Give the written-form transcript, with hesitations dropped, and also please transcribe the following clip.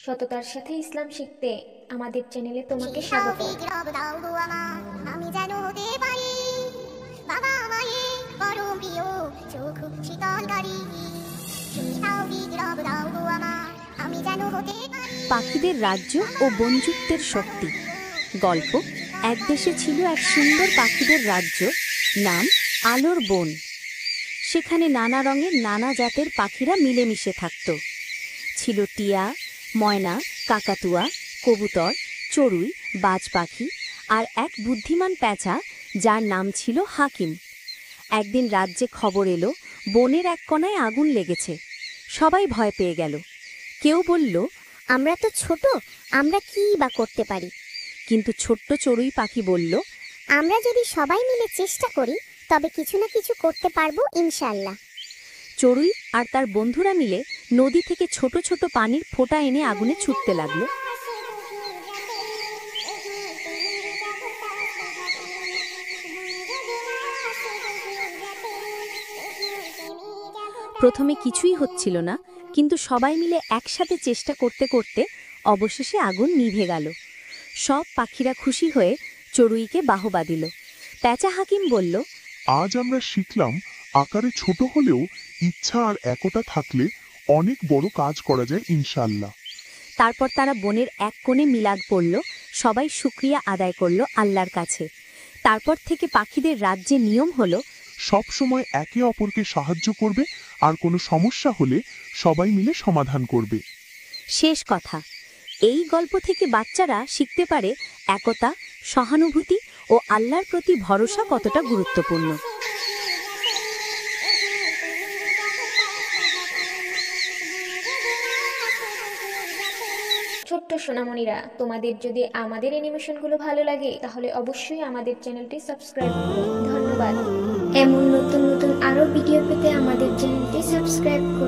সততার সাথে ইসলাম শিখতে আমাদের চ্যানেলে তোমাকে স্বাগত। আমি যেন হতে পারি বাবা মায়ের পরম প্রিয় চোখ শীতলকারী। আমি যেন হতে পারি পাখিদের রাজ্য ও বনযুক্তের শক্তি। গল্প। এক দেশে ছিল এক সুন্দর পাখিদের রাজ্য, নাম আলোর বন। সেখানে নানা রঙের নানা জাতের পাখিরা মিলেমিশে থাকত। ছিল টিয়া, ময়না, কাকাতুয়া, কবুতর, চড়ুই, বাজ পাখি আর এক বুদ্ধিমান প্যাঁচা যার নাম ছিল হাকিম। একদিন রাজ্যে খবর এলো বনের এক কোণায় আগুন লেগেছে। সবাই ভয় পেয়ে গেল। কেউ বলল, আমরা তো ছোট, আমরা কি বা করতে পারি। কিন্তু ছোট্ট চড়ুই পাখি বলল, আমরা যদি সবাই মিলে চেষ্টা করি তবে কিছু না কিছু করতে পারবো ইনশাআল্লাহ। চড়ুই আর তার বন্ধুরা মিলে নদী থেকে ছোট ছোট পানির ফোঁটা এনে আগুনে ছুটতে লাগলো। প্রথমে কিছুই হচ্ছিল না, কিন্তু সবাই মিলে একসাথে চেষ্টা করতে করতে অবশেষে আগুন নিভে গেল। সব পাখিরা খুশি হয়ে চড়ুইকে বাহবা দিল। প্যাঁচা হাকিম বলল, আজ আমরা শিখলাম আকারে ছোট হলেও ইচ্ছা আর একতা থাকলে অনেক বড় কাজ করা যায় ইনশাআল্লাহ। তারপর তারা বনের এক কোণে মিলাদ পড়ল, সবাই শুকরিয়া আদায় করল আল্লাহর কাছে। তারপর থেকে পাখিদের রাজ্যে নিয়ম হলো, সব সময় একে অপরকে সাহায্য করবে আর কোনো সমস্যা হলে সবাই মিলে সমাধান করবে। শেষ কথা, এই গল্প থেকে বাচ্চারা শিখতে পারে একতা, সহানুভূতি ও আল্লাহর প্রতি ভরসা কতটা গুরুত্বপূর্ণ। ছোট্ট সোনামণিরা, তোমাদের যদি আমাদের অ্যানিমেশনগুলো ভালো লাগে তাহলে অবশ্যই আমাদের চ্যানেলটি সাবস্ক্রাইব করো। ধন্যবাদ। এমন নতুন নতুন আরো ভিডিও পেতে আমাদের চ্যানেলটি সাবস্ক্রাইব করুন।